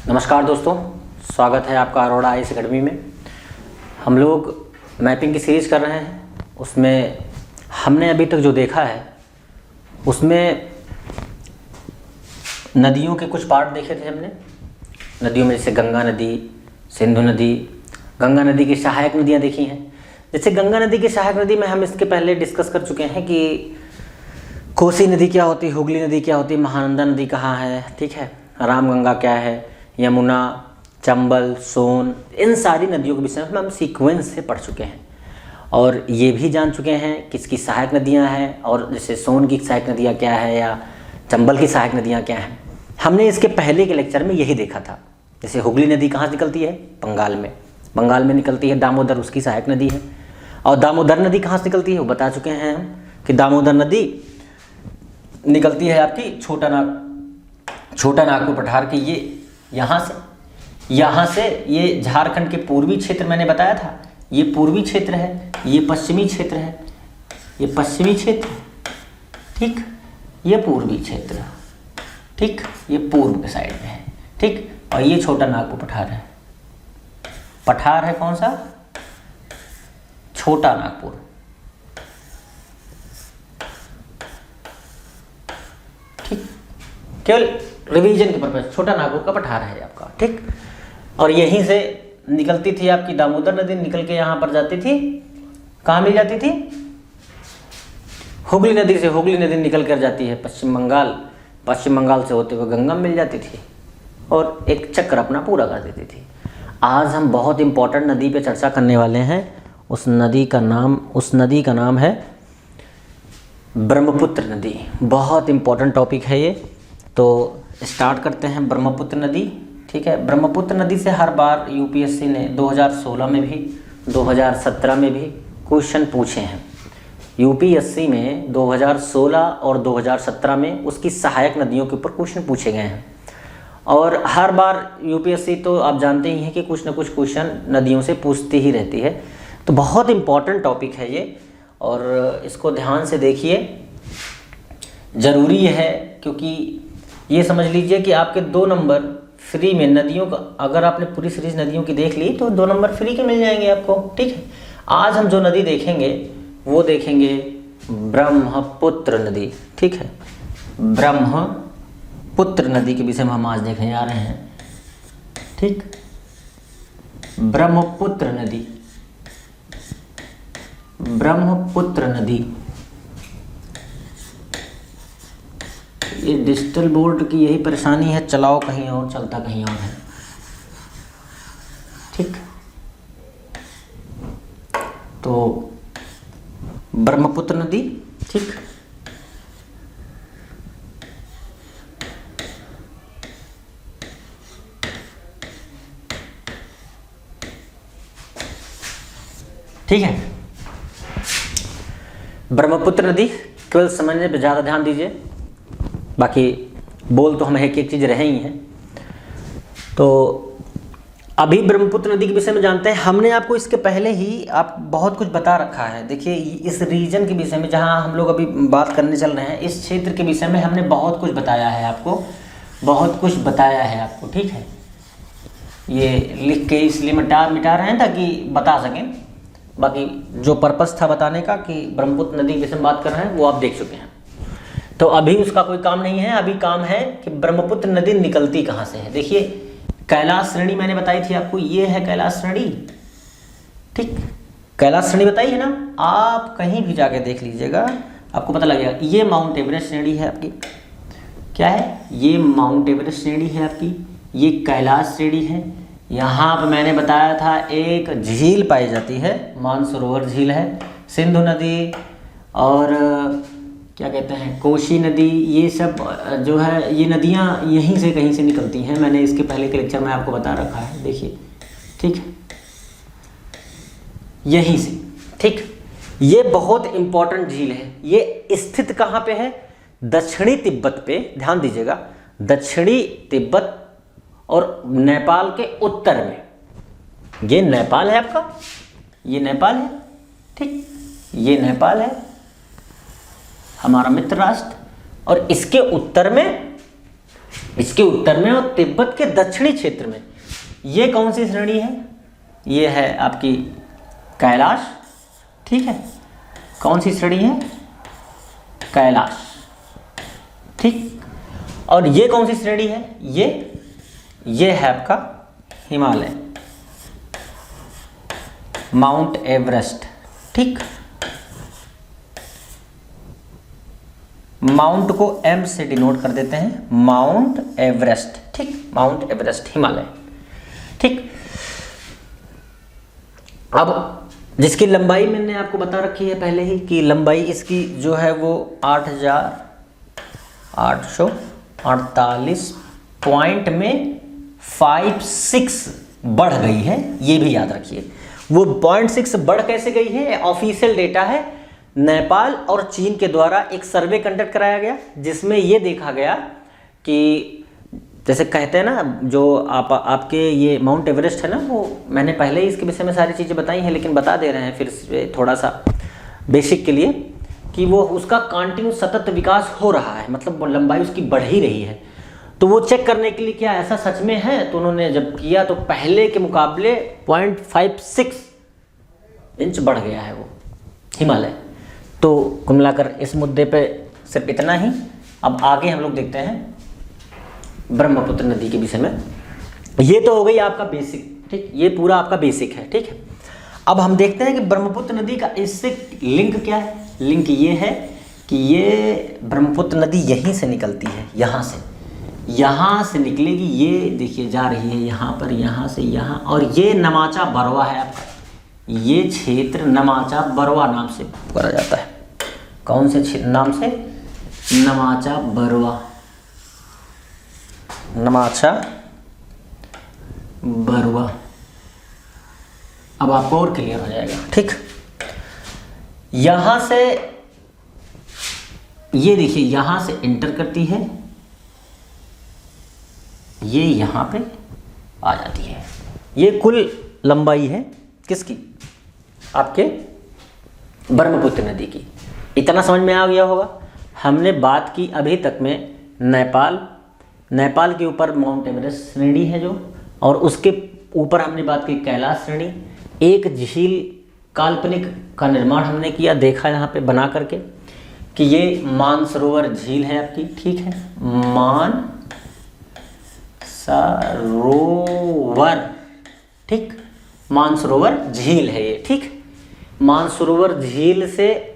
नमस्कार दोस्तों, स्वागत है आपका अरोड़ा आईएएस अकेडमी में। हम लोग मैपिंग की सीरीज़ कर रहे हैं। उसमें हमने अभी तक जो देखा है उसमें नदियों के कुछ पार्ट देखे थे हमने। नदियों में जैसे गंगा नदी, सिंधु नदी, गंगा नदी की सहायक नदियाँ देखी हैं। जैसे गंगा नदी की सहायक नदी में हम इसके पहले डिस्कस कर चुके हैं कि कोसी नदी क्या होती है, हुगली नदी क्या होती है, महानंदा नदी कहाँ है, ठीक है, रामगंगा क्या है, यमुना, चंबल, सोन, इन सारी नदियों के विषय में हम सीक्वेंस से पढ़ चुके हैं और ये भी जान चुके हैं किसकी सहायक नदियाँ हैं और जैसे सोन की सहायक नदियाँ क्या है या चंबल की सहायक नदियाँ क्या हैं। हमने इसके पहले के लेक्चर में यही देखा था। जैसे हुगली नदी कहाँ से निकलती है? बंगाल में निकलती है। दामोदर उसकी सहायक नदी है। और दामोदर नदी कहाँ से निकलती है वो बता चुके हैं हम कि दामोदर नदी निकलती है आपकी छोटा नागपुर पठार की, ये यहाँ से ये झारखंड के पूर्वी क्षेत्र मैंने बताया था, ये पूर्वी क्षेत्र है, ये पश्चिमी क्षेत्र है, ये पश्चिमी क्षेत्र, ठीक, ये पूर्वी क्षेत्र, ठीक, ये पूर्व के साइड में है, ठीक, और ये छोटा नागपुर पठार है। पठार है कौन सा? छोटा नागपुर, ठीक, केवल रिवीजन के पर्पज छोटा नागपुर का पठार है आपका, ठीक। और यहीं से निकलती थी आपकी दामोदर नदी, निकल के यहाँ पर जाती थी, कहाँ मिल जाती थी? हुगली नदी से हुगली नदी निकल कर जाती है पश्चिम बंगाल से होते हुए गंगा मिल जाती थी और एक चक्र अपना पूरा कर देती थी। आज हम बहुत इम्पोर्टेंट नदी पे चर्चा करने वाले हैं। उस नदी का नाम है ब्रह्मपुत्र नदी। बहुत इम्पोर्टेंट टॉपिक है ये, तो स्टार्ट करते हैं। ब्रह्मपुत्र नदी, ठीक है। ब्रह्मपुत्र नदी से हर बार यूपीएससी ने 2016 में भी 2017 में भी क्वेश्चन पूछे हैं। यूपीएससी में 2016 और 2017 में उसकी सहायक नदियों के ऊपर क्वेश्चन पूछे गए हैं और हर बार यूपीएससी तो आप जानते ही हैं कि कुछ ना कुछ क्वेश्चन नदियों से पूछती ही रहती है। तो बहुत इम्पॉर्टेंट टॉपिक है ये और इसको ध्यान से देखिए, ज़रूरी है, क्योंकि ये समझ लीजिए कि आपके 2 नंबर फ्री में नदियों का, अगर आपने पूरी सीरीज नदियों की देख ली तो 2 नंबर फ्री के मिल जाएंगे आपको, ठीक है। आज हम जो नदी देखेंगे वो देखेंगे ब्रह्मपुत्र नदी, ठीक है। ब्रह्मपुत्र नदी के विषय में हम आज देखने जा रहे हैं, ठीक। ब्रह्मपुत्र नदी, ये डिजिटल बोर्ड की यही परेशानी है, चलाओ कहीं और चलता कहीं और है, ठीक। तो ब्रह्मपुत्र नदी, ठीक, ठीक है। ब्रह्मपुत्र नदी केवल समझने पे ज़्यादा ध्यान दीजिए, बाकी बोल तो हम एक चीज़ रहे ही हैं। तो अभी ब्रह्मपुत्र नदी के विषय में जानते हैं। हमने आपको इसके पहले ही बहुत कुछ बता रखा है। देखिए, इस रीजन के विषय में जहां हम लोग अभी बात करने चल रहे हैं, इस क्षेत्र के विषय में हमने बहुत कुछ बताया है आपको, ठीक है। ये लिख के इसलिए मिटा रहे हैं ताकि बता सकें। बाकी जो पर्पस था बताने का कि ब्रह्मपुत्र नदी के विषय में बात कर रहे हैं वो आप देख चुके हैं, तो अभी उसका कोई काम नहीं है। अभी काम है कि ब्रह्मपुत्र नदी निकलती कहाँ से है। देखिए, कैलाश श्रेणी मैंने बताई थी आपको, ये है कैलाश श्रेणी, ठीक, कैलाश श्रेणी बताई है ना। आप कहीं भी जाके देख लीजिएगा, आपको पता लगेगा। ये माउंट एवरेस्ट श्रेणी है आपकी, क्या है? ये माउंट एवरेस्ट श्रेणी है आपकी, ये कैलाश श्रेणी है। यहाँ पर मैंने बताया था एक झील पाई जाती है, मानसरोवर झील है, सिंधु नदी और क्या कहते हैं, कोसी नदी, ये सब जो है ये नदियाँ यहीं से कहीं से निकलती हैं। मैंने इसके पहले के लेक्चर में आपको बता रखा है, देखिए, ठीक, यहीं से, ठीक। ये बहुत इम्पोर्टेंट झील है। ये स्थित कहाँ पे है? दक्षिणी तिब्बत पे, ध्यान दीजिएगा, दक्षिणी तिब्बत और नेपाल के उत्तर में। ये नेपाल है आपका, ये नेपाल है, ठीक, ये नेपाल है हमारा मित्र राष्ट्र, और इसके उत्तर में इसके उत्तर में और तिब्बत के दक्षिणी क्षेत्र में। ये कौन सी श्रेणी है? ये है आपकी कैलाश, ठीक है। कौन सी श्रेणी है? कैलाश, ठीक। और ये कौन सी श्रेणी है? ये है आपका हिमालय, माउंट एवरेस्ट, ठीक। माउंट को एम से डिनोट कर देते हैं, माउंट एवरेस्ट, ठीक। माउंट एवरेस्ट, हिमालय, ठीक। अब जिसकी लंबाई मैंने आपको बता रखी है पहले ही कि लंबाई इसकी जो है वो 8,848 पॉइंट में 56 बढ़ गई है, ये भी याद रखिए। वो 0.6 बढ़ कैसे गई है? ऑफिशियल डेटा है, नेपाल और चीन के द्वारा एक सर्वे कंडक्ट कराया गया, जिसमें ये देखा गया कि जैसे कहते हैं ना, जो आपके ये माउंट एवरेस्ट है ना, वो मैंने पहले ही इसके विषय में सारी चीज़ें बताई हैं, लेकिन बता दे रहे हैं फिर से थोड़ा सा बेसिक के लिए कि वो उसका कंटिन्यू सतत विकास हो रहा है, मतलब लंबाई उसकी बढ़ ही रही है। तो वो चेक करने के लिए क्या ऐसा सच में है, तो उन्होंने जब किया तो पहले के मुकाबले 0.56 इंच बढ़ गया है वो हिमालय। तो कुल मिलाकर इस मुद्दे पे सिर्फ इतना ही। अब आगे हम लोग देखते हैं ब्रह्मपुत्र नदी के विषय में। ये तो हो गई आपका बेसिक, ठीक। ये पूरा आपका बेसिक है, ठीक है। अब हम देखते हैं कि ब्रह्मपुत्र नदी का इससे लिंक क्या है। लिंक ये है कि ये ब्रह्मपुत्र नदी यहीं से निकलती है, यहाँ से निकलेगी, ये देखिए जा रही है यहाँ पर, यहाँ से यहाँ, और ये नमाचा बरवा है आपका। ये क्षेत्र नमाचा बरवा नाम से पुकारा जाता है। कौन से नाम से? नमाचा बरवा, नमाचा बरवा। अब आपको और क्लियर हो जाएगा, ठीक। यहां से ये देखिए, यहां से एंटर करती है, ये यहां पे आ जाती है। ये कुल लंबाई है किसकी? आपके ब्रह्मपुत्र नदी की। इतना समझ में आ गया होगा। हमने बात की अभी तक में नेपाल के ऊपर माउंट एवरेस्ट श्रेणी है जो, और उसके ऊपर हमने बात की कैलाश श्रेणी। एक झील काल्पनिक का निर्माण हमने किया, देखा यहाँ पे बना करके कि ये मानसरोवर झील है आपकी, ठीक है। मानसरोवर, ठीक। मानसरोवर झील है ये, ठीक। मानसरोवर झील से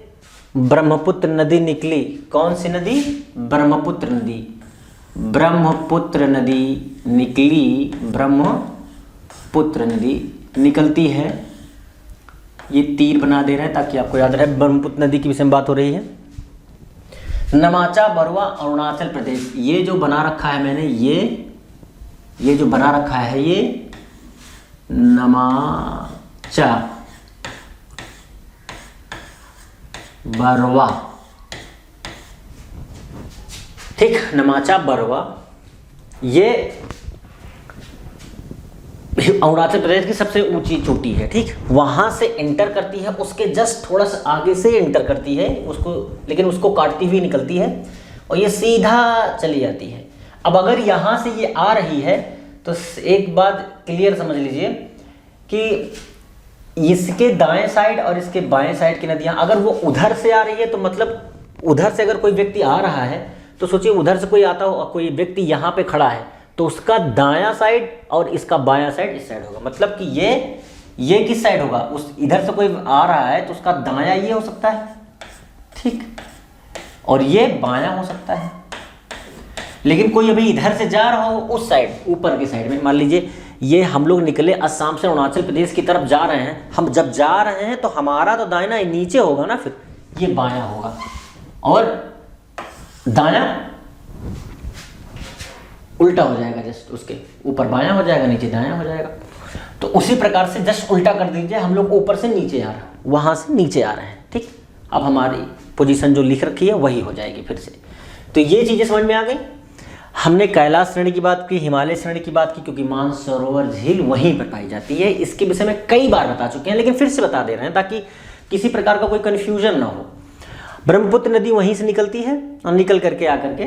ब्रह्मपुत्र नदी निकली। कौन सी नदी? ब्रह्मपुत्र नदी। ब्रह्मपुत्र नदी निकली, ब्रह्मपुत्र नदी निकलती है। ये तीर बना दे रहे हैं ताकि आपको याद रहे, ब्रह्मपुत्र नदी की विषय में बात हो रही है। नमाचा बरवा, अरुणाचल प्रदेश। ये जो बना रखा है मैंने, ये जो बना रखा है, ये नमाचा बरवा, ठीक। नमाचा बरवा ये अरुणाचल प्रदेश की सबसे ऊंची चोटी है, ठीक। वहां से एंटर करती है, उसके जस्ट थोड़ा सा आगे से एंटर करती है उसको, लेकिन उसको काटती हुई निकलती है और ये सीधा चली जाती है। अब अगर यहाँ से ये आ रही है तो एक बात क्लियर समझ लीजिए कि इसके दाएं साइड और इसके बाएं साइड की नदियां, अगर वो उधर से आ रही है तो मतलब उधर से अगर कोई व्यक्ति आ रहा है तो सोचिए उधर से कोई आता हो, कोई व्यक्ति यहाँ पे खड़ा है तो उसका दायां साइड और इसका बायां साइड इस साइड होगा। मतलब कि ये किस साइड होगा? उस इधर से कोई आ रहा है तो उसका दायां ये हो सकता है, ठीक, और ये बायां हो सकता है। लेकिन कोई अभी इधर से जा रहा हो उस साइड, ऊपर की साइड में, मान लीजिए ये हम लोग निकले असम से अरुणाचल प्रदेश की तरफ जा रहे हैं, हम जब जा रहे हैं तो हमारा तो दाहिना नीचे होगा ना, फिर ये बायां होगा और दायां उल्टा हो जाएगा, जस्ट उसके ऊपर बायां हो जाएगा, नीचे दायां हो जाएगा। तो उसी प्रकार से जस्ट उल्टा कर दीजिए, हम लोग ऊपर से नीचे आ रहे हैं, वहां से नीचे आ रहे हैं, ठीक। अब हमारी पोजीशन जो लिख रखी है वही हो जाएगी फिर से। तो ये चीजें समझ में आ गई। हमने कैलाश श्रेणी की बात की, हिमालय श्रेणी की बात की, क्योंकि मानसरोवर झील वहीं पर पाई जाती है। इसके विषय में कई बार बता चुके हैं, लेकिन फिर से बता दे रहे हैं ताकि किसी प्रकार का कोई कंफ्यूजन ना हो। ब्रह्मपुत्र नदी वहीं से निकलती है और निकल करके आकर के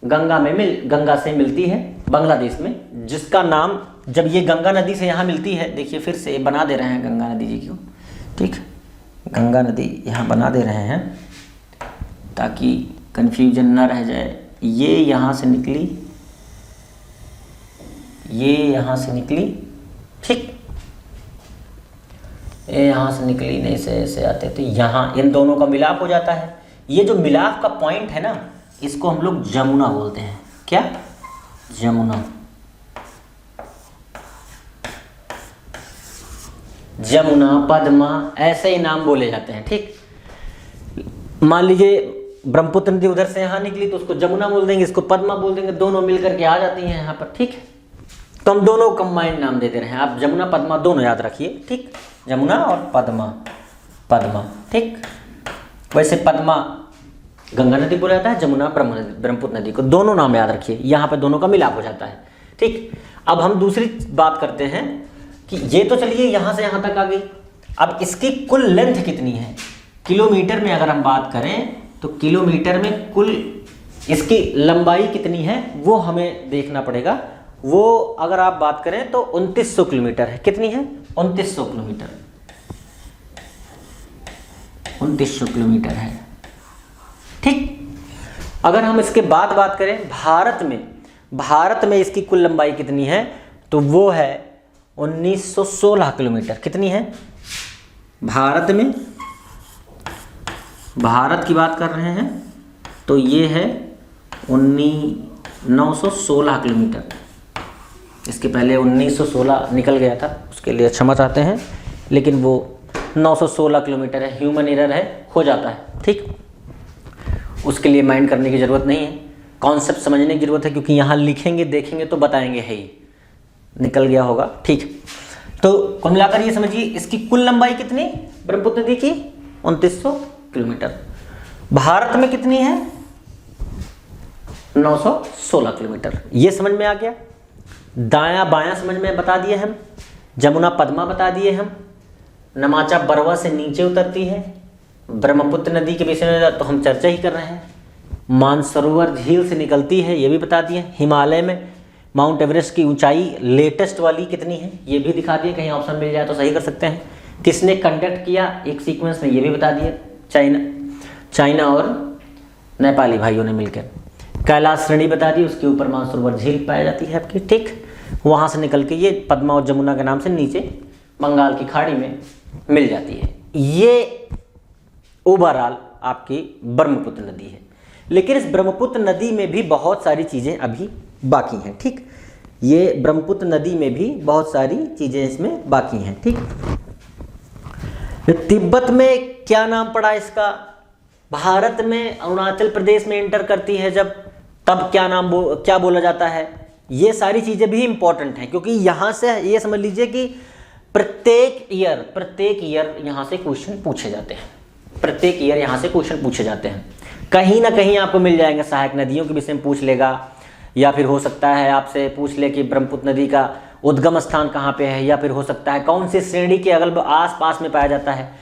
गंगा से मिलती है बांग्लादेश में, जिसका नाम, जब ये गंगा नदी से यहाँ मिलती है, देखिए फिर से बना दे रहे हैं गंगा नदी जी को, ठीक, गंगा नदी यहाँ बना दे रहे हैं ताकि कन्फ्यूजन ना रह जाए। ये यहाँ से निकली, ये यहाँ से निकली, ठीक, ये यहाँ से निकली, नहीं से ऐसे आते तो यहाँ इन दोनों का मिलाप हो जाता है। ये जो मिलाप का पॉइंट है ना, इसको हम लोग जमुना बोलते हैं। क्या? जमुना। जमुना, पद्मा, ऐसे ही नाम बोले जाते हैं, ठीक। मान लीजिए ब्रह्मपुत्र नदी उधर से यहाँ निकली तो उसको जमुना बोल देंगे, इसको पद्मा बोल देंगे, दोनों मिलकर के आ जाती हैं यहाँ पर, ठीक। तो हम दोनों कंबाइंड नाम देते रहे हैं, आप जमुना पद्मा दोनों याद रखिए, ठीक, जमुना और पद्मा, पद्मा, ठीक। वैसे पद्मा गंगा नदी बोला जाता है, जमुना ब्रह्मपुत्र नदी को, दोनों नाम याद रखिए, यहाँ पे दोनों का मिलाप हो जाता है, ठीक। अब हम दूसरी बात करते हैं कि ये तो चलिए यहाँ से यहाँ तक आ गई, अब इसकी कुल लेंथ कितनी है, किलोमीटर में अगर हम बात करें तो किलोमीटर में कुल इसकी लंबाई कितनी है वो हमें देखना पड़ेगा। वो अगर आप बात करें तो 2900 किलोमीटर है। कितनी है? 2900 किलोमीटर, 2900 किलोमीटर है, ठीक। अगर हम इसके बाद बात करें भारत में इसकी कुल लंबाई कितनी है तो वो है 1916 किलोमीटर। कितनी है? भारत की बात कर रहे हैं तो ये है 916 किलोमीटर। इसके पहले 1916 निकल गया था, उसके लिए क्षमा चाहते हैं, लेकिन वो 916 किलोमीटर है, ह्यूमन एरर है, हो जाता है, ठीक। उसके लिए माइंड करने की ज़रूरत नहीं है, कॉन्सेप्ट समझने की ज़रूरत है, क्योंकि यहाँ लिखेंगे देखेंगे तो बताएंगे है ही, निकल गया होगा, ठीक। तो कुल मिलाकर ये समझिए इसकी कुल लंबाई कितनी ब्रह्मपुत्र नदी की? 2900 किलोमीटर। भारत में कितनी है? 916 किलोमीटर। ये समझ में आ गया। दायां बायां समझ में बता दिए हम, जमुना पद्मा बता दिए हम, नमाचा बरवा से नीचे उतरती है, ब्रह्मपुत्र नदी के विषय में तो हम चर्चा ही कर रहे हैं, मानसरोवर झील से निकलती है ये भी बता दिए, हिमालय में माउंट एवरेस्ट की ऊंचाई लेटेस्ट वाली कितनी है ये भी दिखा दिए, कहीं ऑप्शन मिल जाए तो सही कर सकते हैं, किसने कंडक्ट किया एक सीक्वेंस में ये भी बता दिए, चाइना और नेपाली भाइयों ने मिलकर। कैलाश श्रेणी बता दी, उसके ऊपर मानसरोवर झील पाई जाती है आपकी, ठीक। वहाँ से निकल के ये पद्मा और जमुना के नाम से नीचे बंगाल की खाड़ी में मिल जाती है। ये ओवरऑल आपकी ब्रह्मपुत्र नदी है, लेकिन इस ब्रह्मपुत्र नदी में भी बहुत सारी चीज़ें अभी बाकी हैं, ठीक। ये ब्रह्मपुत्र नदी में भी बहुत सारी चीज़ें इसमें बाकी हैं, ठीक। तिब्बत में क्या नाम पड़ा इसका? भारत में अरुणाचल प्रदेश में एंटर करती है जब, तब क्या बोला जाता है? ये सारी चीज़ें भी इंपॉर्टेंट हैं, क्योंकि यहाँ से ये समझ लीजिए कि प्रत्येक ईयर यहाँ से क्वेश्चन पूछे जाते हैं, प्रत्येक ईयर यहाँ से क्वेश्चन पूछे जाते हैं। कहीं ना कहीं आपको मिल जाएंगे, सहायक नदियों के विषय में पूछ लेगा, या फिर हो सकता है आपसे पूछ ले कि ब्रह्मपुत्र नदी का उद्गम स्थान कहाँ पे है, या फिर हो सकता है कौन सी श्रेणी के अगल आस पास में पाया जाता है,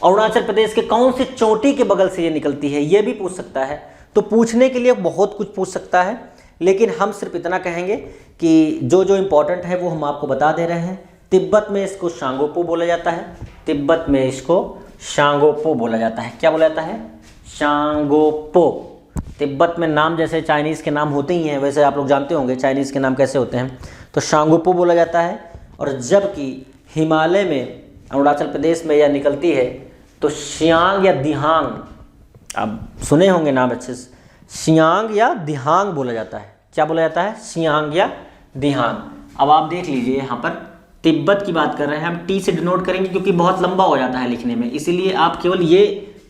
अरुणाचल प्रदेश के कौन सी चोटी के बगल से ये निकलती है, ये भी पूछ सकता है। तो पूछने के लिए बहुत कुछ पूछ सकता है, लेकिन हम सिर्फ इतना कहेंगे कि जो जो इम्पोर्टेंट है वो हम आपको बता दे रहे हैं। तिब्बत में इसको शांगोपो बोला जाता है, तिब्बत में इसको शांगोपो बोला जाता है। क्या बोला जाता है? शांगोपो। तिब्बत में नाम जैसे चाइनीज़ के नाम होते ही हैं, वैसे आप लोग जानते होंगे चाइनीज़ के नाम कैसे होते हैं, तो शांगोपो बोला जाता है। और जबकि हिमालय में अरुणाचल प्रदेश में यह निकलती है तो शियांग या दिहांग, आप सुने होंगे नाम अच्छे से, शियांग या दिहांग बोला जाता है। क्या बोला जाता है? शियांग या दिहांग। अब आप देख लीजिए यहाँ पर तिब्बत की बात कर रहे हैं, हम टी से डिनोट करेंगे क्योंकि बहुत लंबा हो जाता है लिखने में, इसीलिए आप केवल ये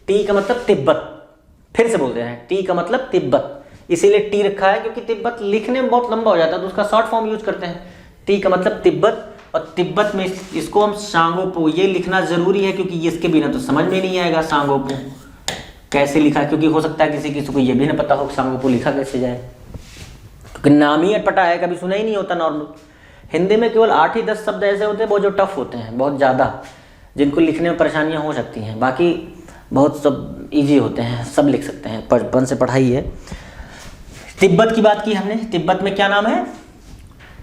टी का मतलब तिब्बत, फिर से बोलते हैं टी का मतलब तिब्बत, इसीलिए टी रखा है क्योंकि तिब्बत लिखने में बहुत लंबा हो जाता है तो उसका शॉर्ट फॉर्म यूज करते हैं। टी का मतलब तिब्बत, और तिब्बत में इसको हम सांगोपो, ये लिखना जरूरी है क्योंकि इसके बिना तो समझ में नहीं आएगा सांगोपो कैसे लिखा, क्योंकि हो सकता है किसी को ये भी ना पता हो सांगोपो लिखा कैसे जाए, क्योंकि नाम ही अटपटा है, कभी सुना ही नहीं होता नॉर्मल। हिंदी में केवल 8 ही 10 शब्द ऐसे होते हैं बहुत जो टफ होते हैं, बहुत ज़्यादा, जिनको लिखने में परेशानियां हो सकती हैं, बाकी बहुत सब इजी होते हैं, सब लिख सकते हैं, बचपन से पढ़ाई है। तिब्बत की बात की हमने, तिब्बत में क्या नाम है,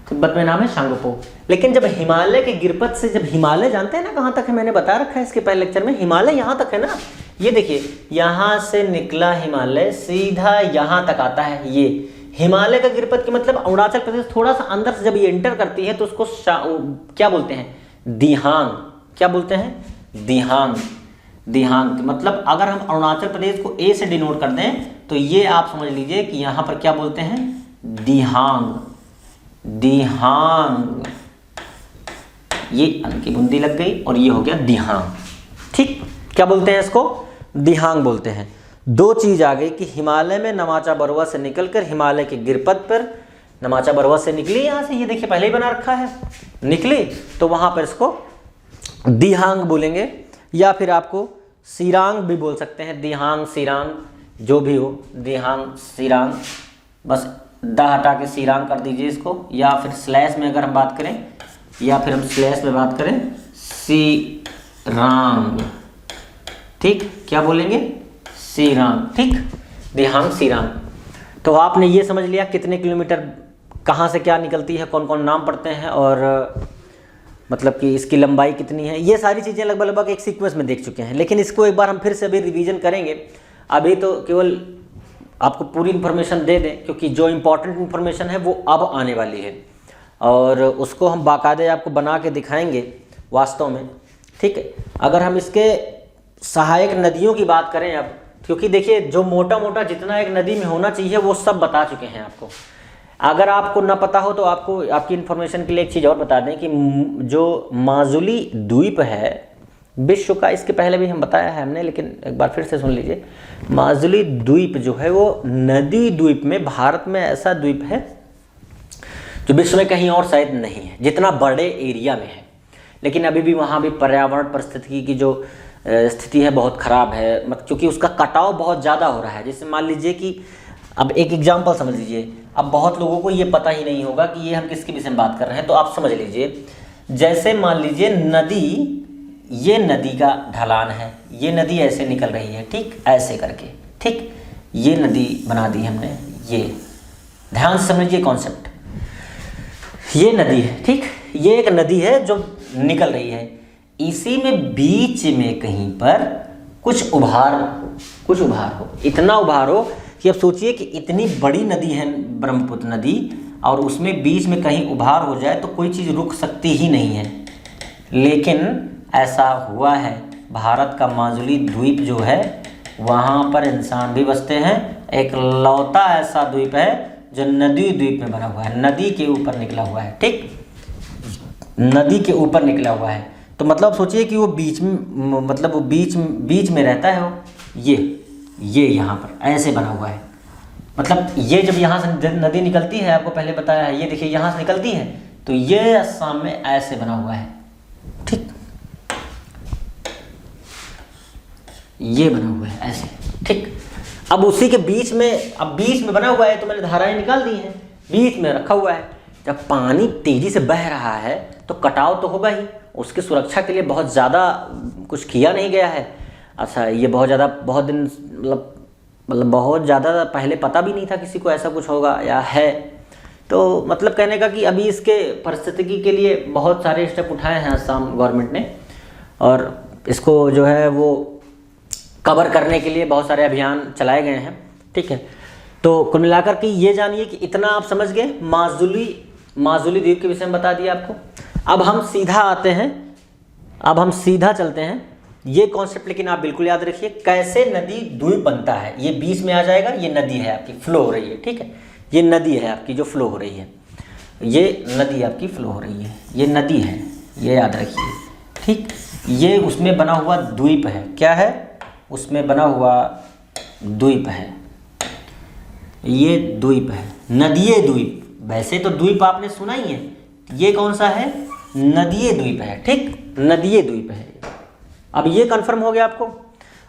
तिब्बत में नाम है शांगपो। लेकिन जब हिमालय के गिरपत से, जब हिमालय जानते हैं ना कहाँ तक है, मैंने बता रखा है इसके पहले लेक्चर में, हिमालय यहाँ तक है ना, ये देखिए यहाँ से निकला हिमालय सीधा यहाँ तक आता है। ये हिमालय का गिरपत के मतलब अरुणाचल प्रदेश थोड़ा सा अंदर से जब ये एंटर करती है तो उसको क्या बोलते हैं, दिहांग। क्या बोलते हैं, दिहांग। दिहांग मतलब अगर हम अरुणाचल प्रदेश को ए से डिनोट कर दें तो ये आप समझ लीजिए कि यहाँ पर क्या बोलते हैं, दिहांग। दिहांग, ये अन की बूंदी लग गई और ये हो गया दिहांग। ठीक, क्या बोलते हैं इसको, दिहांग बोलते हैं। दो चीज आ गई कि हिमालय में नमाचा बरुआ से निकलकर हिमालय के गिरपत पर, नमाचा बरुआ से निकली यहाँ से, ये देखिए पहले ही बना रखा है, निकली तो वहां पर इसको दिहांग बोलेंगे, या फिर आपको सिरांग भी बोल सकते हैं, दिहांग सिरांग जो भी हो, दिहांग सिरांग, बस द हटा के सिरांग कर दीजिए इसको, या फिर स्लैश में अगर हम बात करें, या फिर हम स्लैश में बात करें सिरांग। ठीक, क्या बोलेंगे, सिरांग। ठीक, दिहांग सिरांग। तो आपने ये समझ लिया कितने किलोमीटर, कहाँ से क्या निकलती है, कौन कौन नाम पड़ते हैं, और मतलब कि इसकी लंबाई कितनी है, ये सारी चीज़ें लगभग लगभग एक सीक्वेंस में देख चुके हैं। लेकिन इसको एक बार हम फिर से अभी रिवीजन करेंगे। अभी तो केवल आपको पूरी इन्फॉर्मेशन दे दें, क्योंकि जो इम्पोर्टेंट इन्फॉर्मेशन है वो अब आने वाली है और उसको हम बाकायदे आपको बना के दिखाएंगे वास्तव में। ठीक है, अगर हम इसके सहायक नदियों की बात करें अब, क्योंकि देखिए जो मोटा मोटा जितना एक नदी में होना चाहिए वो सब बता चुके हैं आपको। अगर आपको ना पता हो तो आपको आपकी इन्फॉर्मेशन के लिए एक चीज़ और बता दें कि जो माजुली द्वीप है विश्व का, इसके पहले भी हम बताया है हमने, लेकिन एक बार फिर से सुन लीजिए। माजुली द्वीप जो है वो नदी द्वीप में, भारत में ऐसा द्वीप है जो विश्व में कहीं और शायद नहीं है, जितना बड़े एरिया में है। लेकिन अभी भी वहाँ भी पर्यावरण परिस्थिति की जो स्थिति है बहुत ख़राब है, मतलब क्योंकि उसका कटाव बहुत ज़्यादा हो रहा है। जैसे मान लीजिए कि अब एक एग्जाम्पल समझ लीजिए, अब बहुत लोगों को ये पता ही नहीं होगा कि ये हम किसके विषय में बात कर रहे हैं, तो आप समझ लीजिए। जैसे मान लीजिए नदी, ये नदी का ढलान है, ये नदी ऐसे निकल रही है, ठीक, ऐसे करके, ठीक, ये नदी बना दी हमने, ये ध्यान से समझिए कॉन्सेप्ट। ये नदी है, ठीक, ये एक नदी है जो निकल रही है, इसी में बीच में कहीं पर कुछ उभार हो, इतना उभार हो कि अब सोचिए कि इतनी बड़ी नदी है ब्रह्मपुत्र नदी, और उसमें बीच में कहीं उभार हो जाए तो कोई चीज़ रुक सकती ही नहीं है। लेकिन ऐसा हुआ है, भारत का माजुली द्वीप जो है वहाँ पर इंसान भी बसते हैं। एक लौता ऐसा द्वीप है जो नदी द्वीप में बना हुआ है, नदी के ऊपर निकला हुआ है, ठीक, नदी के ऊपर निकला हुआ है। तो मतलब सोचिए कि वो बीच में, मतलब वो बीच में रहता है, वो ये यहाँ पर ऐसे बना हुआ है। मतलब ये जब यहाँ से नदी निकलती है, आपको पहले बताया है, ये देखिए यहाँ से निकलती है तो ये असम में ऐसे बना हुआ है, ठीक, ये बना हुआ है ऐसे, ठीक। अब उसी के बीच में, अब बीच में बना हुआ है तो मैंने धाराएं निकाल दी हैं, बीच में रखा हुआ है। जब पानी तेजी से बह रहा है तो कटाव तो होगा ही, उसकी सुरक्षा के लिए बहुत ज़्यादा कुछ किया नहीं गया है। अच्छा, ये बहुत दिन मतलब बहुत ज़्यादा पहले पता भी नहीं था किसी को ऐसा कुछ होगा या है। तो मतलब कहने का कि अभी इसके पारिस्थितिकी के लिए बहुत सारे स्टेप उठाए हैं असम गवर्नमेंट ने, और इसको जो है वो कवर करने के लिए बहुत सारे अभियान चलाए गए हैं, ठीक है। तो कुल मिलाकर के ये जानिए कि इतना आप समझ गए, माजुली द्वीप के विषय में बता दिया आपको। अब हम सीधा आते हैं, अब हम सीधा चलते हैं, ये कॉन्सेप्ट लेकिन आप बिल्कुल याद रखिए, कैसे नदी द्वीप बनता है। ये बीच में आ जाएगा, ये नदी है आपकी, फ्लो हो रही है, ठीक है, ये नदी है आपकी जो फ्लो हो रही है, ये नदी आपकी फ्लो हो रही है, ये नदी है, ये याद रखिए, ठीक। ये उसमें बना हुआ द्वीप है, क्या है, उसमें बना हुआ द्वीप है, ये द्वीप है, नदीय द्वीप। वैसे तो द्वीप आपने सुना ही है, ये कौन सा है, नदीय द्वीप है, ठीक, नदीय द्वीप है। अब ये कंफर्म हो गया आपको।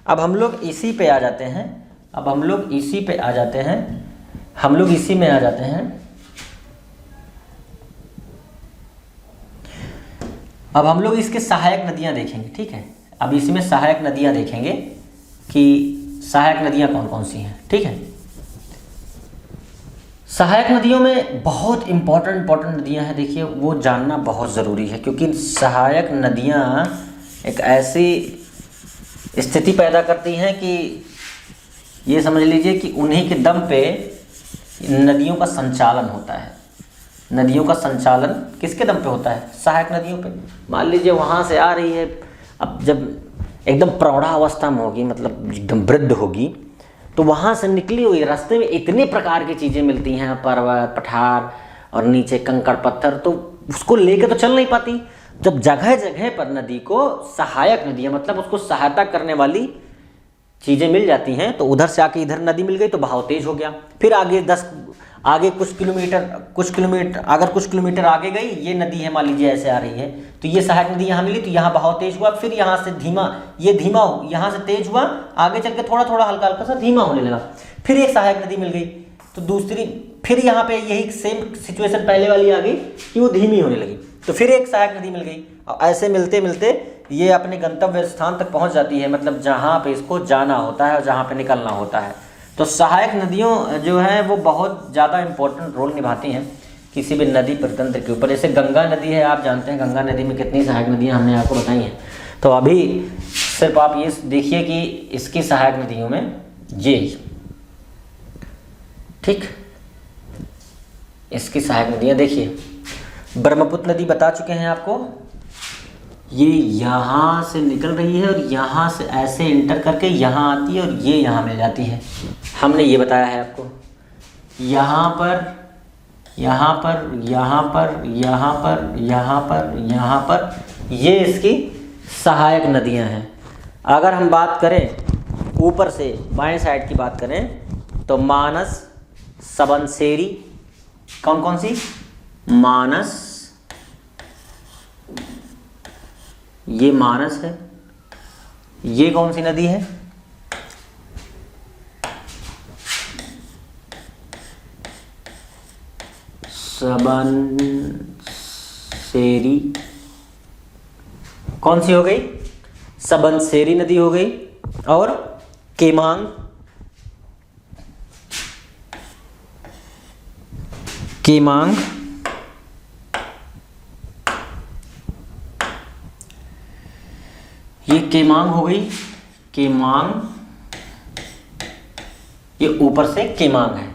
अब हम लोग इसी पे आ जाते हैं, अब हम लोग इसी पे आ जाते हैं, हम लोग इसी में आ जाते हैं। अब हम लोग इसके सहायक नदियां देखेंगे, ठीक है। अब इसमें सहायक नदियां देखेंगे कि सहायक नदियां कौन कौन सी हैं, ठीक है। सहायक नदियों में बहुत इम्पोर्टेंट नदियां हैं, देखिए वो जानना बहुत ज़रूरी है, क्योंकि सहायक नदियां एक ऐसी स्थिति पैदा करती हैं कि ये समझ लीजिए कि उन्हीं के दम पे नदियों का संचालन होता है। नदियों का संचालन किसके दम पे होता है? सहायक नदियों पे। मान लीजिए वहाँ से आ रही है, अब जब एकदम प्रौढ़ावस्था में होगी, मतलब एकदम वृद्ध होगी, तो वहाँ से निकली हुई रास्ते में इतने प्रकार की चीज़ें मिलती हैं, पर्वत, पठार और नीचे कंकड़ पत्थर, तो उसको लेके तो चल नहीं पाती। जब जगह जगह पर नदी को सहायक नदियाँ, मतलब उसको सहायता करने वाली चीज़ें मिल जाती हैं, तो उधर से आके इधर नदी मिल गई तो बहाव तेज हो गया। फिर आगे कुछ किलोमीटर अगर कुछ किलोमीटर आगे गई, ये नदी है मान लीजिए ऐसे आ रही है, तो ये सहायक नदी यहाँ मिली तो यहाँ बहाव तेज हुआ, फिर यहाँ से धीमा यहाँ से तेज हुआ, आगे चल के थोड़ा थोड़ा हल्का हल्का सा धीमा होने लगा, फिर एक सहायक नदी मिल गई, तो दूसरी, फिर यहाँ पे यही सेम सिचुएशन पहले वाली आ गई कि वो धीमी होने लगी, तो फिर एक सहायक नदी मिल गई, और ऐसे मिलते मिलते ये अपने गंतव्य स्थान तक पहुँच जाती है, मतलब जहाँ पे इसको जाना होता है और जहाँ पे निकलना होता है। तो सहायक नदियों जो है वो बहुत ज़्यादा इम्पोर्टेंट रोल निभाती हैं किसी भी नदी परितंत्र के ऊपर। जैसे गंगा नदी है, आप जानते हैं गंगा नदी में कितनी सहायक नदियाँ हमने आपको बताई हैं। तो अभी सिर्फ आप ये देखिए कि इसकी सहायक नदियों में ये, ठीक, इसकी सहायक नदियाँ देखिए, ब्रह्मपुत्र नदी बता चुके हैं आपको, ये यहाँ से निकल रही है और यहाँ से ऐसे इंटर करके यहाँ आती है और ये यहाँ मिल जाती है। हमने ये बताया है आपको, यहाँ पर, यहाँ पर, यहाँ पर, यहाँ पर, यहाँ पर, यहाँ पर, ये इसकी सहायक नदियाँ हैं। अगर हम बात करें ऊपर से बाएं साइड की बात करें तो मानस, सबनसेरी, कौन कौन सी? मानस, ये मानस है, ये कौन सी नदी है? सबनसेरी, कौन सी हो गई? सबनसेरी नदी हो गई। और केमांग, केमांग, ये केमांग हो गई, केमांग, ये ऊपर से केमांग है,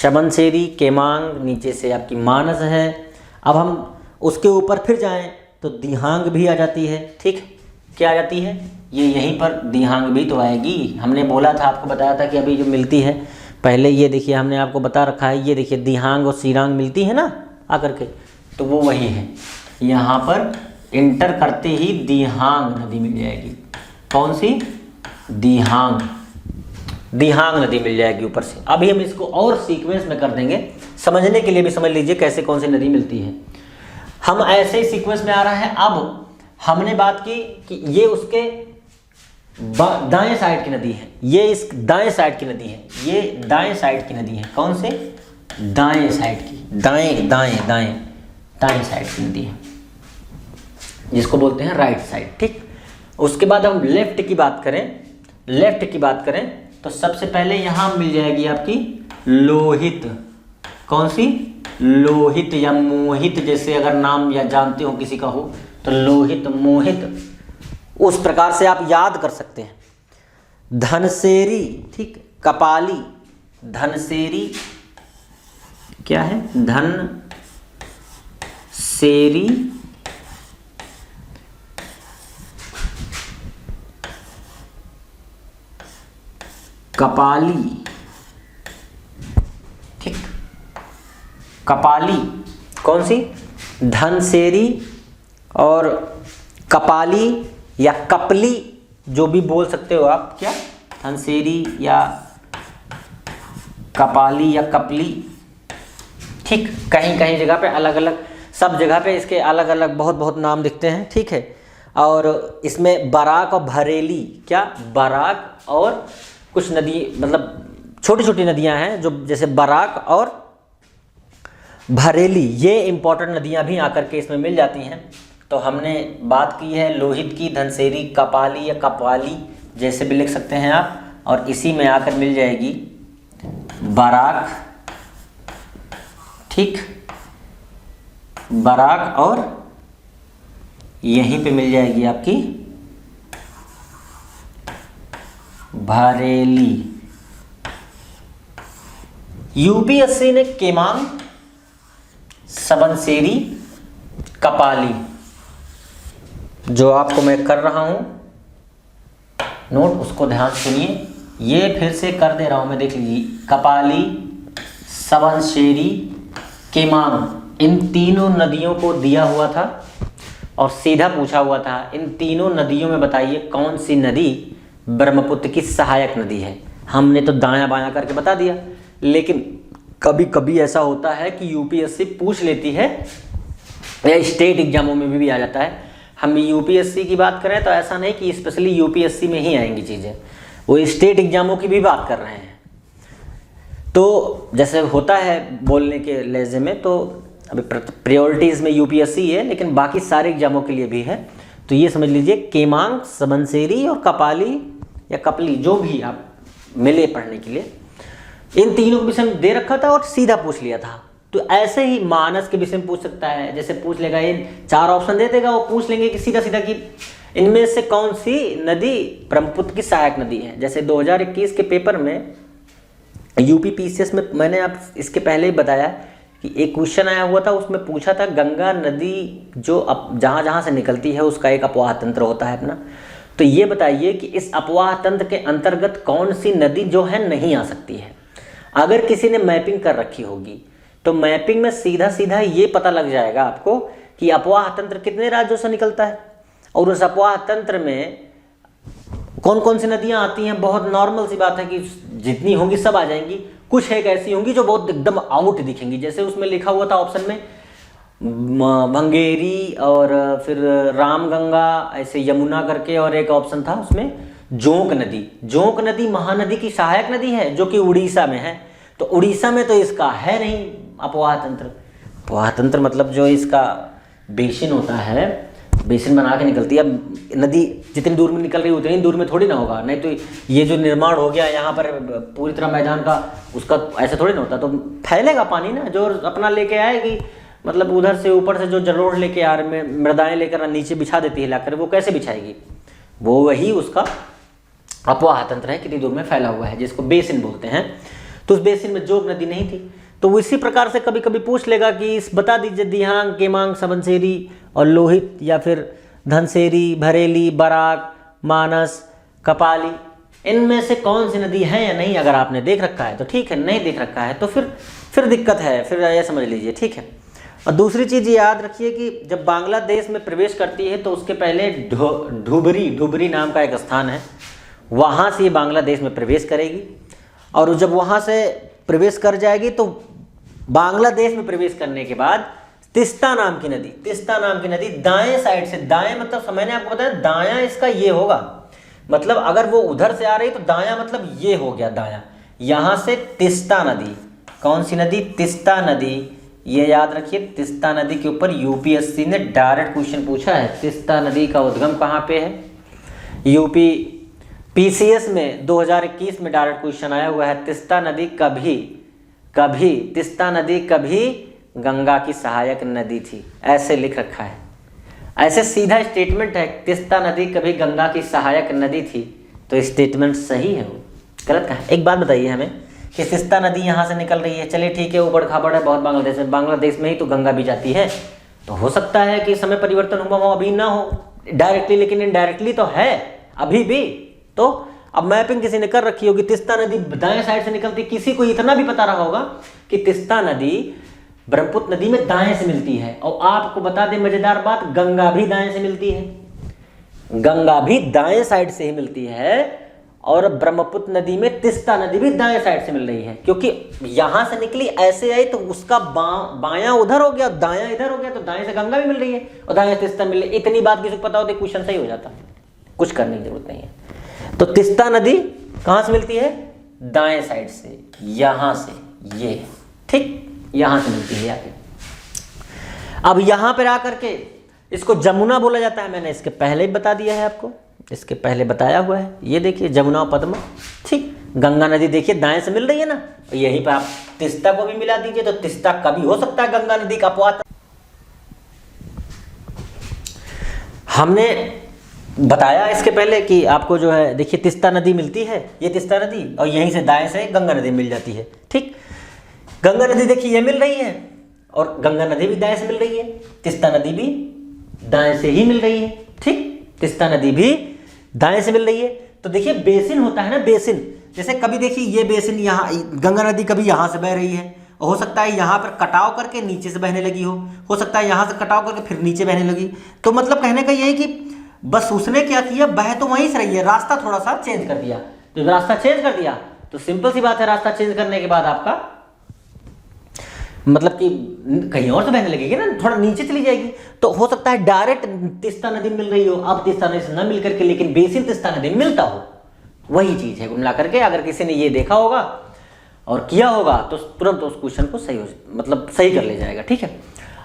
सबनसेरी, केमांग, नीचे से आपकी मानस है। अब हम उसके ऊपर फिर जाएं तो दिहांग भी आ जाती है, ठीक, क्या आ जाती है? ये यहीं पर दिहांग भी तो आएगी। हमने बोला था, आपको बताया था कि अभी जो मिलती है, पहले ये देखिए हमने आपको बता रखा है, ये देखिए दिहांग और सीरांग मिलती है ना आकर के, तो वो वही है। यहाँ पर इंटर करते ही दिहांग नदी मिल जाएगी। कौन सी? दिहांग, दिहांग नदी मिल जाएगी ऊपर से। अभी हम इसको और सीक्वेंस में कर देंगे, समझने के लिए भी समझ लीजिए कैसे कौन सी नदी मिलती है। हम ऐसे ही सीक्वेंस में आ रहा है। अब हमने बात की कि ये उसके दाएं साइड की नदी है, ये इस दाएं साइड की नदी है, ये दाएं साइड की नदी है। कौन से? दाएं साइड की, दाएं दाएं दाएं दाएं साइड की नदी है, जिसको बोलते हैं राइट साइड, ठीक। उसके बाद हम लेफ्ट की बात करें, लेफ्ट की बात करें तो सबसे पहले यहाँ मिल जाएगी आपकी लोहित। कौन सी? लोहित या मोहित, जैसे अगर नाम या जानते हो किसी का हो तो लोहित, मोहित, उस प्रकार से आप याद कर सकते हैं। धनसेरी, ठीक, कपाली, धनसेरी क्या है? धनसेरी, कपाली, ठीक, कपाली, कौन सी? धनसेरी और कपाली या कपली, जो भी बोल सकते हो आप, क्या? धनसेरी या कपाली या कपली, ठीक। कहीं कहीं जगह पे अलग अलग, सब जगह पे इसके अलग अलग बहुत बहुत नाम दिखते हैं, ठीक है। और इसमें बराक और भरेली, क्या? बराक और कुछ नदी, मतलब छोटी छोटी नदियां हैं जो, जैसे बराक और भरेली, ये इंपॉर्टेंट नदियां भी आकर के इसमें मिल जाती हैं। तो हमने बात की है लोहित की, धनसेरी, कपाली या कपाली, जैसे भी लिख सकते हैं आप, और इसी में आकर मिल जाएगी बराक ठीक, बराक और यहीं पे मिल जाएगी आपकी बरेली। यूपीएससी ने केमांग, सबनसेरी, कपाली, जो आपको मैं कर रहा हूं नोट, उसको ध्यान सुनिए। ये फिर से कर दे रहा हूं मैं, देख लीजिए। कपाली, सबनसेरी, केमांग, इन तीनों नदियों को दिया हुआ था और सीधा पूछा हुआ था, इन तीनों नदियों में बताइए कौन सी नदी ब्रह्मपुत्र की सहायक नदी है। हमने तो दायां बायां करके बता दिया, लेकिन कभी कभी ऐसा होता है कि यूपीएससी पूछ लेती है, या स्टेट एग्जामों में भी आ जाता है। हम यूपीएससी की बात करें तो ऐसा नहीं कि स्पेशली यूपीएससी में ही आएंगी चीज़ें, वो स्टेट एग्जामों की भी बात कर रहे हैं। तो जैसे होता है बोलने के लहजे में, तो अभी प्रायोरिटीज़ में यूपीएससी है, लेकिन बाकी सारे एग्जामों के लिए भी है। तो ये समझ लीजिए, केमांग, सबनसेरी और कपाली या कपली, जो भी आप मिले पढ़ने के लिए, इन तीनों के विषय में दे रखा था और सीधा पूछ लिया था। तो ऐसे ही मानस के विषय में पूछ सकता है, जैसे पूछ लेगा, ये 4 ऑप्शन दे देगा, वो पूछ लेंगे कि सीधा सीधा कि इनमें से कौन सी नदी ब्रह्मपुत्र की सहायक नदी है। जैसे 2021 के पेपर में यूपी पीसीएस में मैंने आप इसके पहले ही बताया कि एक क्वेश्चन आया हुआ था, उसमें पूछा था गंगा नदी जो अब जहाँ जहाँ से निकलती है उसका एक अपवाह तंत्र होता है अपना। तो ये बताइए कि इस अपवाह तंत्र के अंतर्गत कौन सी नदी जो है नहीं आ सकती है। अगर किसी ने मैपिंग कर रखी होगी तो मैपिंग में सीधा सीधा ये पता लग जाएगा आपको कि अपवाह तंत्र कितने राज्यों से निकलता है और उस अपवाह तंत्र में कौन कौन सी नदियां आती हैं। बहुत नॉर्मल सी बात है कि जितनी होंगी सब आ जाएंगी, कुछ एक ऐसी होंगी जो बहुत एकदम आउट दिखेंगी। जैसे उसमें लिखा हुआ था ऑप्शन में भंगेरी और फिर रामगंगा, ऐसे यमुना करके, और एक ऑप्शन था उसमें जोंक नदी। जोंक नदी महानदी की सहायक नदी है जो कि उड़ीसा में है। तो उड़ीसा में तो इसका है नहीं अपवाह तंत्र। अपवाह तंत्र मतलब जो इसका बेसिन होता है, बेसिन बना के निकलती है। अब नदी जितनी दूर में निकल रही है उतनी दूर में थोड़ी ना होगा, नहीं तो ये जो निर्माण हो गया यहाँ पर पूरी तरह मैदान का, उसका ऐसा थोड़ी ना होता। तो फैलेगा पानी ना, जो अपना लेके आएगी, मतलब उधर से ऊपर से जो जलोढ़ लेके आ रहे मृदाएँ लेकर नीचे बिछा देती है लाकर, वो कैसे बिछाएगी, वो वही उसका अपवाह तंत्र है, कितनी दूर में फैला हुआ है, जिसको बेसिन बोलते हैं। तो उस बेसिन में जोग नदी नहीं थी। तो इसी प्रकार से कभी कभी पूछ लेगा कि इस बता दीजिए दिहांग, केमांग, सबनसेरी और लोहित, या फिर धनसेरी, भरेली, बराक, मानस, कपाली, इनमें से कौन सी नदी है या नहीं। अगर आपने देख रखा है तो ठीक है, नहीं देख रखा है तो फिर दिक्कत है, फिर ये समझ लीजिए, ठीक है। और दूसरी चीज़ याद रखिए कि जब बांग्लादेश में प्रवेश करती है तो उसके पहले ढुबरी नाम का एक स्थान है, वहाँ से ये बांग्लादेश में प्रवेश करेगी। और जब वहाँ से प्रवेश कर जाएगी तो बांग्लादेश में प्रवेश करने के बाद तिस्ता नाम की नदी दाएं साइड से, दाएं मतलब मैंने आपको बताया दायां इसका ये होगा, मतलब अगर वो उधर से आ रही तो दायां मतलब ये हो गया दायां। यहाँ से तिस्ता नदी, कौन सी नदी, तिस्ता नदी, ये याद रखिए। तिस्ता नदी के ऊपर यूपीएससी ने डायरेक्ट क्वेश्चन पूछा है, तिस्ता नदी का उद्गम कहाँ पे है। यूपी पीसीएस में 2021 में डायरेक्ट क्वेश्चन आया हुआ है, तिस्ता नदी कभी गंगा की सहायक नदी थी, ऐसे लिख रखा है। ऐसे सीधा स्टेटमेंट है, तिस्ता नदी कभी गंगा की सहायक नदी थी, तो स्टेटमेंट सही है, वो गलत कहा। एक बात बताइए हमें कि तिस्ता नदी यहाँ से निकल रही है, चलिए ठीक है, ऊबड़ खाबड़ है बहुत बांग्लादेश में ही तो गंगा भी जाती है, तो हो सकता है कि समय परिवर्तन हुआ हो, अभी ना हो डायरेक्टली, लेकिन इनडायरेक्टली तो है अभी भी। तो अब मैपिंग किसी ने कर रखी होगी, तिस्ता नदी दाएं साइड से निकलती, किसी को इतना भी पता रहा होगा कि तिस्ता नदी ब्रह्मपुत्र नदी में दाएं से मिलती है। और आपको बता दें मजेदार बात, गंगा भी दाएं से मिलती है, गंगा भी दाएं साइड से ही मिलती है, और ब्रह्मपुत्र नदी में तिस्ता नदी भी दाएं साइड से मिल रही है, क्योंकि यहां से निकली ऐसे आई तो उसका बायां उधर हो गया, दायां इधर हो गया, तो दाएं से गंगा भी मिल रही है और दाएं तिस्ता मिल रही है। इतनी बात किसी को पता होती क्वेश्चन सही हो जाता, कुछ करने की जरूरत नहीं है। तो तिस्ता नदी कहां से मिलती है, दाएं साइड से, यहां से, ये ठीक यहां से मिलती है आगे। अब यहां पर आकर के इसको जमुना बोला जाता है, मैंने इसके पहले ही बता दिया है आपको, इसके पहले बताया हुआ है। ये देखिए जमुना पद्मा, ठीक गंगा नदी देखिए दाएं से मिल रही है ना, तो यहीं पर आप तिस्ता को भी मिला दीजिए, तो तिस्ता कभी हो सकता है गंगा नदी का अपवाद। हमने बताया इसके पहले कि आपको जो है देखिए तिस्ता नदी मिलती है, ये तिस्ता नदी, और यहीं से दाएं से गंगा नदी मिल जाती है। ठीक, गंगा नदी देखिए ये मिल रही है, और गंगा नदी भी दाएं से मिल रही है, तिस्ता नदी भी दाएं से ही मिल रही है। ठीक, तिस्ता नदी भी दाएं से मिल रही है। तो देखिए बेसिन होता है ना, बेसिन, जैसे कभी देखिए ये बेसिन यहाँ, गंगा नदी कभी यहाँ से बह रही है, हो सकता है यहाँ पर कटाव करके नीचे से बहने लगी हो सकता है यहाँ से कटाव करके फिर नीचे बहने लगी। तो मतलब कहने का ये है कि बस उसने क्या किया, बह तो वहीं से रही है, रास्ता थोड़ा सा चेंज कर दिया। तो रास्ता चेंज कर दिया तो सिंपल सी बात है, रास्ता चेंज करने के बाद आपका मतलब कि कहीं और से बहने लगेगी ना, थोड़ा नीचे चली जाएगी। तो हो सकता है डायरेक्ट तिस्ता नदी मिल रही हो, अब तिस्ता नदी से न मिल करके लेकिन बेसिन तिस्ता नदी मिलता हो, वही चीज है। मिला करके अगर किसी ने ये देखा होगा और किया होगा तो तुरंत उस क्वेश्चन को सही कर ले जाएगा। ठीक है,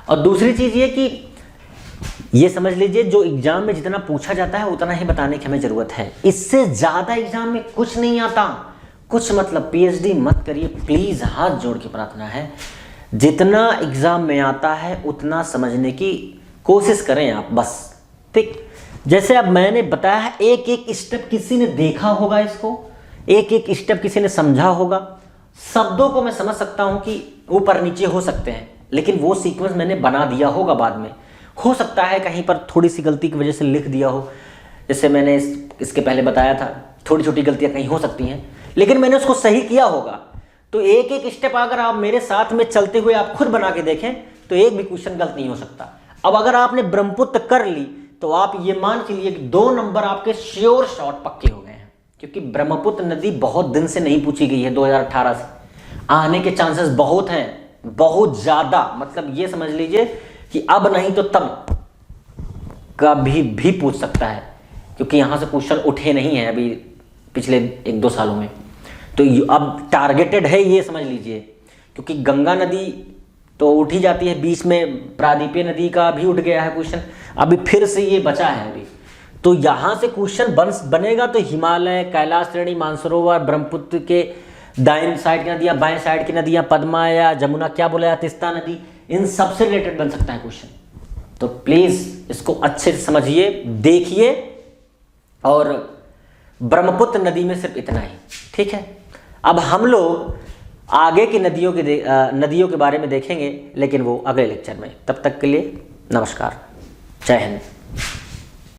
और दूसरी चीज ये कि ये समझ लीजिए जो एग्जाम में जितना पूछा जाता है उतना ही बताने की हमें जरूरत है, इससे ज्यादा एग्जाम में कुछ नहीं आता। कुछ मतलब पीएचडी मत करिए प्लीज, हाथ जोड़ के प्रार्थना है। जितना एग्जाम में आता है उतना समझने की कोशिश करें आप बस। ठीक, जैसे अब मैंने बताया है, एक एक स्टेप किसी ने देखा होगा, इसको एक एक स्टेप किसी ने समझा होगा। शब्दों को मैं समझ सकता हूं कि ऊपर नीचे हो सकते हैं, लेकिन वो सीक्वेंस मैंने बना दिया होगा बाद में। हो सकता है कहीं पर थोड़ी सी गलती की वजह से लिख दिया हो, जैसे मैंने इसके पहले बताया था, छोटी छोटी गलतियां कहीं हो सकती हैं, लेकिन मैंने उसको सही किया होगा। तो एक एक स्टेप अगर आप मेरे साथ में चलते हुए आप खुद बना के देखें तो एक भी क्वेश्चन गलत नहीं हो सकता। अब अगर आपने ब्रह्मपुत्र कर ली तो आप ये मान के लिए कि 2 नंबर आपके श्योर शॉट पक्के हो गए हैं, क्योंकि ब्रह्मपुत्र नदी बहुत दिन से नहीं पूछी गई है, 2018 से। आने के चांसेस बहुत हैं, बहुत ज्यादा, मतलब ये समझ लीजिए कि अब नहीं तो तब कभी भी पूछ सकता है, क्योंकि यहां से क्वेश्चन उठे नहीं है अभी पिछले 1-2 सालों में। तो अब टारगेटेड है, ये समझ लीजिए, क्योंकि गंगा नदी तो उठ ही जाती है, बीच में प्रादीपीय नदी का भी उठ गया है क्वेश्चन, अभी फिर से ये बचा है अभी। तो यहां से क्वेश्चन बनेगा तो हिमालय, कैलाश श्रेणी, मानसरोवर, ब्रह्मपुत्र के दाएं साइड की नदियां, बाएं साइड की नदियां, पद्मा या जमुना, क्या बोला या तिस्ता नदी, इन सबसे रिलेटेड बन सकता है क्वेश्चन। तो प्लीज इसको अच्छे से समझिए, देखिए, और ब्रह्मपुत्र नदी में सिर्फ इतना ही। ठीक है, अब हम लोग आगे की नदियों के बारे में देखेंगे, लेकिन वो अगले लेक्चर में। तब तक के लिए नमस्कार, जय हिंद।